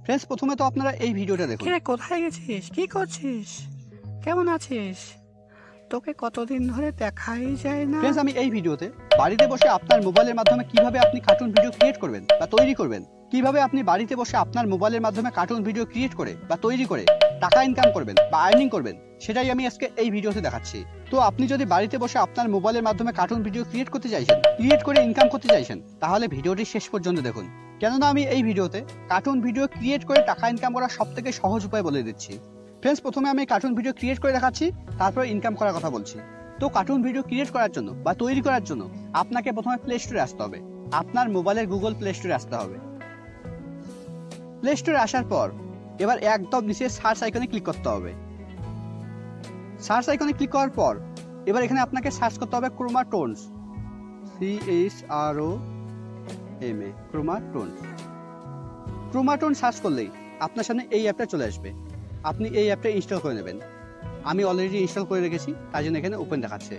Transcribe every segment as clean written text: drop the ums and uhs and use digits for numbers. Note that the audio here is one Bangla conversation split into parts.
ফ্রেন্ডস, প্রথমে তো আপনারা এই ভিডিওটা দেখুন। কিরে, কোথায় গেছিস? কি করছিস? কেমন আছিস? তোকে কতদিন ধরে দেখাই যায় না। ফ্রেন্ডস, আমি এই ভিডিওতে বাড়িতে বসে আপনার মোবাইলের মাধ্যমে কিভাবে আপনি কার্টুন ভিডিও ক্রিয়েট করবেন বা তৈরি করবেন, কিভাবে আপনি বাড়িতে বসে আপনার মোবাইলের মাধ্যমে কার্টুন ভিডিও ক্রিয়েট করে বা তৈরি করে টাকা ইনকাম করবেন বা আর্নিং করবেন, সেটাই আমি আজকে এই ভিডিওতে দেখাচ্ছি। তো আপনি যদি বাড়িতে বসে আপনার মোবাইলের মাধ্যমে কার্টুন ভিডিও ক্রিয়েট করতে চাইছেন, ক্রিয়েট করে ইনকাম করতে চাইছেন, তাহলে ভিডিওটি শেষ পর্যন্ত দেখুন। কেননা আমি এই ভিডিওতে কার্টুন ভিডিও ক্রিয়েট করে টাকা ইনকাম করার সবথেকে সহজ উপায় বলে দিচ্ছি। ফ্রেন্ডস, প্রথমে আমি কার্টুন ভিডিও ক্রিয়েট করে দেখাচ্ছি, তারপর ইনকাম করার কথা বলছি। তো কার্টুন ভিডিও ক্রিয়েট করার জন্য বা তৈরি করার জন্য আপনাকে প্রথমে প্লে স্টোরে আসতে হবে। আপনার মোবাইলের গুগল প্লে স্টোরে আসতে হবে। প্লে স্টোরে আসার পর এবার একদম নিচে সার্চ আইকনে ক্লিক করতে হবে। সার্চ আইকনে ক্লিক করার পর এবার এখানে আপনাকে সার্চ করতে হবে ক্রোমাটোনস, CHROMA, ক্রোমাটোনস। ক্রোমাটোন সার্চ করলেই আপনার সামনে এই অ্যাপটা চলে আসবে। আপনি এই অ্যাপটা ইনস্টল করে নেবেন। আমি অলরেডি ইনস্টল করে রেখেছি, তাই জন্য এখানে ওপেন দেখাচ্ছে।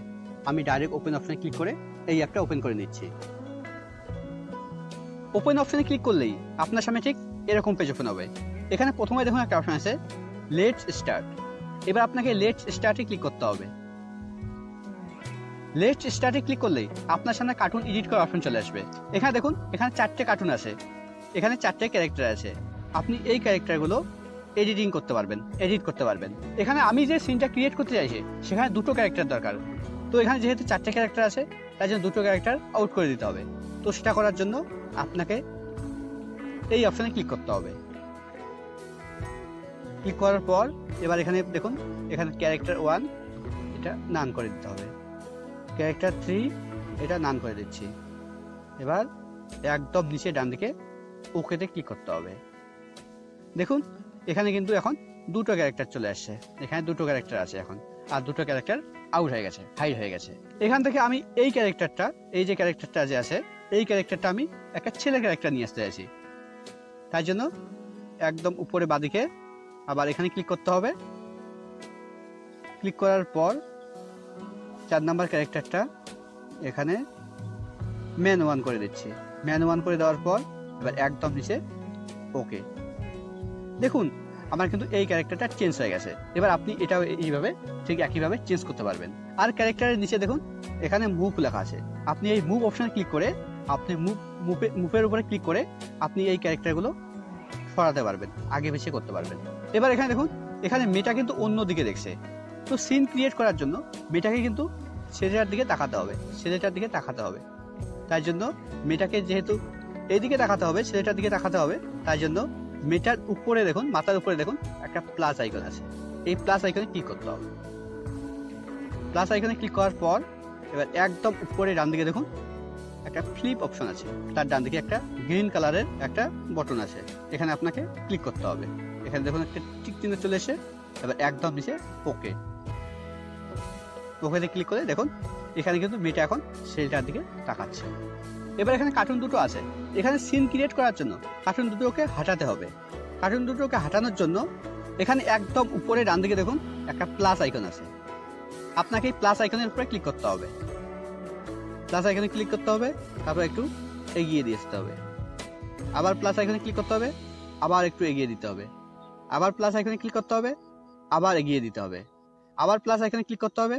আমি ডাইরেক্ট ওপেন অপশনে ক্লিক করে এই অ্যাপটা ওপেন করে নিচ্ছি। ওপেন অপশনে ক্লিক করলেই আপনার সামনে ঠিক এরকম পেজ ওপেন হবে। এখানে প্রথমে দেখুন একটা অপশন আছে লেটস স্টার্ট। এবার আপনাকে লেটস স্টার্টে ক্লিক করতে হবে। লেটস স্টার্টে ক্লিক করলেই আপনার সামনে কার্টুন এডিট করার অপশন চলে আসবে। এখানে দেখুন, এখানে 4টে কার্টুন আছে, এখানে 4টে ক্যারেক্টার আছে। আপনি এই ক্যারেক্টারগুলো এডিটিং করতে পারবেন, এডিট করতে পারবেন। এখানে আমি যে সিনটা ক্রিয়েট করতে চাইছি সেখানে 2টো ক্যারেক্টার দরকার। তো এখানে যেহেতু 4টে ক্যারেক্টার আছে, তাই জন্য 2টো ক্যারেক্টার আউট করে দিতে হবে। তো সেটা করার জন্য আপনাকে এই অপশনে ক্লিক করতে হবে। ক্লিক করার পর এবার এখানে দেখুন, এখানে ক্যারেক্টার 1 এটা নান করে দিতে হবে, ক্যারেক্টার 3 এটা নান করে দিচ্ছি। এবার একদম নিচে ডান দিকে ওকেতে ক্লিক করতে হবে। দেখুন, এখানে কিন্তু এখন 2টো ক্যারেক্টার চলে আসছে। এখানে 2টো ক্যারেক্টার আছে এখন, আর 2টো ক্যারেক্টার আউট হয়ে গেছে, হাইড হয়ে গেছে। এখান থেকে আমি এই ক্যারেক্টারটা, এই যে ক্যারেক্টারটা যে আছে, এই ক্যারেক্টারটা আমি একটা ছেলে ক্যারেক্টার নিয়ে আসতে চাইছি। তাই জন্য একদম উপরে বাঁদিকে আবার এখানে ক্লিক করতে হবে। ক্লিক করার পর 4 নাম্বার ক্যারেক্টারটা এখানে ম্যান 1 করে দিচ্ছি। ম্যান 1 করে দেওয়ার পর এবার একদম নিচে ওকে। দেখুন, আমার কিন্তু এই ক্যারেক্টারটা চেঞ্জ হয়ে গেছে। এবার আপনি এটাও এইভাবে ঠিক একইভাবে চেঞ্জ করতে পারবেন। আর ক্যারেক্টারের নিচে দেখুন, এখানে মুভ লেখা আছে। আপনি এই মুভ অপশনে ক্লিক করে আপনি মুভের উপরে ক্লিক করে আপনি এই ক্যারেক্টারগুলো সরাতে পারবেন, আগে পিছিয়ে করতে পারবেন। এবার এখানে দেখুন, এখানে মেয়েটা কিন্তু অন্য দিকে দেখছে। তো সিন ক্রিয়েট করার জন্য মেয়েটাকে কিন্তু ছেলেটার দিকে তাকাতে হবে, ছেলেটার দিকে তাকাতে হবে। তাই জন্য মেয়েটাকে যেহেতু এইদিকে তাকাতে হবে, ছেলেটার দিকে তাকাতে হবে, তাই জন্য মেয়েটার উপরে দেখুন, মাথার উপরে দেখুন একটা প্লাস আইকন আছে। এই প্লাস আইকনে ক্লিক করতে হবে। প্লাস আইকনে ক্লিক করার পর এবার একদম উপরে ডান দিকে দেখুন একটা ফ্লিপ অপশন আছে, তার ডান দিকে একটা গ্রিন কালারের একটা বটন আছে। এখানে আপনাকে ক্লিক করতে হবে। এখানে দেখুন একটা টিক চিহ্ন চলে এসে এবার একদম নিচে ওকে। ওকেতে ক্লিক করে দেখুন, এখানে কিন্তু মেয়েটা এখন ছেলেটার দিকে তাকাচ্ছে। এবার এখানে কার্টুন 2টো আছে। এখানে সিন ক্রিয়েট করার জন্য কার্টুন 2টোকে হাঁটাতে হবে। কার্টুন 2টোকে হাঁটানোর জন্য এখানে একদম উপরে ডান দিকে দেখুন একটা প্লাস আইকন আছে। আপনাকে এই প্লাস আইকনের উপরে ক্লিক করতে হবে। প্লাস আইকনে ক্লিক করতে হবে, তারপর একটু এগিয়ে দিয়ে আসতে হবে। আবার প্লাস আইকনে ক্লিক করতে হবে, আবার একটু এগিয়ে দিতে হবে। আবার প্লাস আইকনে ক্লিক করতে হবে, আবার এগিয়ে দিতে হবে। আবার প্লাস আইকনে ক্লিক করতে হবে,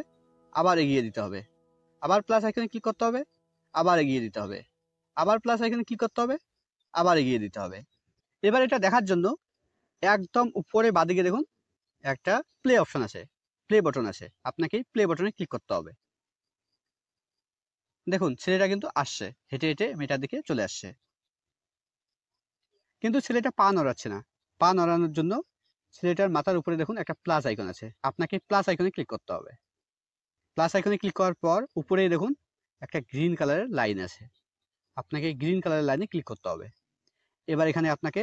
আবার এগিয়ে দিতে হবে। আবার প্লাস আইকনে ক্লিক করতে হবে, আবার এগিয়ে দিতে হবে। আবার প্লাস আইকনে ক্লিক করতে হবে, আবার এগিয়ে দিতে হবে। এবার এটা দেখার জন্য একদম উপরে বাঁদিকে দেখুন একটা প্লে অপশন আছে, প্লে বাটন আছে। আপনাকে প্লে বাটনে ক্লিক করতে হবে। দেখুন, ছেলেটা কিন্তু আসছে, হেঁটে হেঁটে মেয়েটার দিকে চলে আসছে, কিন্তু ছেলেটা পা নড়াচ্ছে না। পা নড়ানোর জন্য ছেলেটার মাথার উপরে দেখুন একটা প্লাস আইকন আছে। আপনাকে প্লাস আইকনে ক্লিক করতে হবে। প্লাস আইকনে ক্লিক করার পর উপরেই দেখুন একটা গ্রিন কালারের লাইন আছে। আপনাকে গ্রিন কালারের লাইনে ক্লিক করতে হবে। এবার এখানে আপনাকে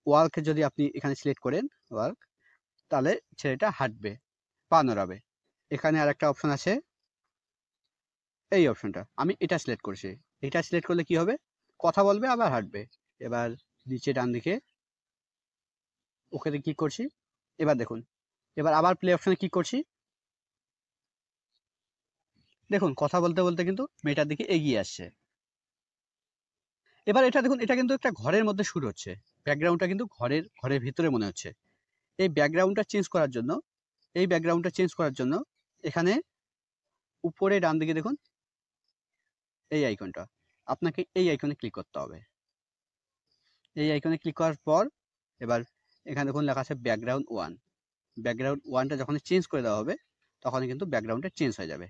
ওয়ার্ক যদি আপনি এখানে সিলেক্ট করেন ওয়ার্ক, তাহলে ছেলেটা হাঁটবে, পা নড়াবে। এখানে আর একটা অপশন আছে, এই অপশনটা আমি এটা সিলেক্ট করছি। এটা সিলেক্ট করলে কি হবে, কথা বলবে আবার হাঁটবে। এবার নিচে ডান দিকে ওকেতে ক্লিক করছি। এবার দেখুন, এবার আবার প্লে অপশনে ক্লিক করছি। দেখুন, কথা বলতে বলতে কিন্তু মেয়েটার দিকে এগিয়ে আসছে। এবার এটা দেখুন, এটা কিন্তু একটা ঘরের মধ্যে শুরু হচ্ছে। ব্যাকগ্রাউন্ডটা কিন্তু ঘরের ভিতরে মনে হচ্ছে। এই ব্যাকগ্রাউন্ডটা চেঞ্জ করার জন্য এখানে উপরে ডান দিকে দেখুন এই আইকনটা, আপনাকে এই আইকনে ক্লিক করতে হবে। এই আইকনে ক্লিক করার পর এবার এখানে দেখুন লেখা আছে ব্যাকগ্রাউন্ড 1। ব্যাকগ্রাউন্ড 1টা যখন চেঞ্জ করে দেওয়া হবে তখন কিন্তু ব্যাকগ্রাউন্ডটা চেঞ্জ হয়ে যাবে।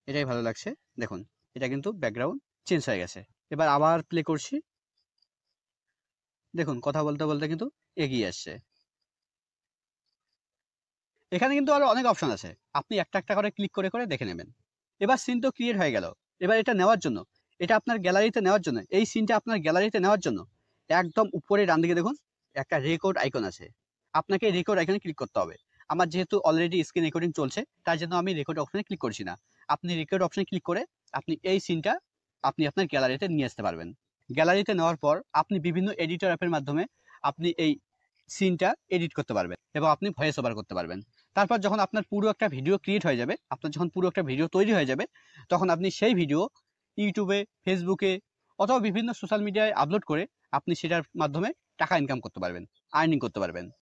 এটাই ভালো লাগছে, দেখুন এটা কিন্তু ব্যাকগ্রাউন্ড চেঞ্জ হয়ে গেছে। এবার আবার প্লে করছি, দেখুন কথা বলতে বলতে কিন্তু এগিয়ে আসছে। এখানে কিন্তু আরো অনেক অপশন আছে, আপনি একটা একটা করে ক্লিক করে করে দেখে নেবেন। এবার সিন তো ক্রিয়েট হয়ে গেল। এবার এটা নেওয়ার জন্য, এটা আপনার গ্যালারিতে নেওয়ার জন্য, এই সিনটা আপনার গ্যালারিতে নেওয়ার জন্য একদম উপরে ডান দিকে দেখুন একটা রেকর্ড আইকন আছে, আপনাকে রেকর্ড আইকনে ক্লিক করতে হবে। আমার যেহেতু অলরেডি স্ক্রিন রেকর্ডিং চলছে তার জন্য আমি রেকর্ড অপশনে ক্লিক করছি না। আপনি রেকর্ড অপশনে ক্লিক করে আপনি এই সিনটা আপনি আপনার গ্যালারিতে নিয়ে আসতে পারবেন। গ্যালারিতে নেওয়ার পর আপনি বিভিন্ন এডিটর অ্যাপের মাধ্যমে আপনি এই সিনটা এডিট করতে পারবেন এবং আপনি ভয়েস ওভার করতে পারবেন। তারপর যখন আপনার পুরো একটা ভিডিও ক্রিয়েট হয়ে যাবে, আপনার যখন পুরো একটা ভিডিও তৈরি হয়ে যাবে, তখন আপনি সেই ভিডিও ইউটিউবে, ফেসবুকে অথবা বিভিন্ন সোশ্যাল মিডিয়ায় আপলোড করে আপনি সেটার মাধ্যমে টাকা ইনকাম করতে পারবেন, আর্নিং করতে পারবেন।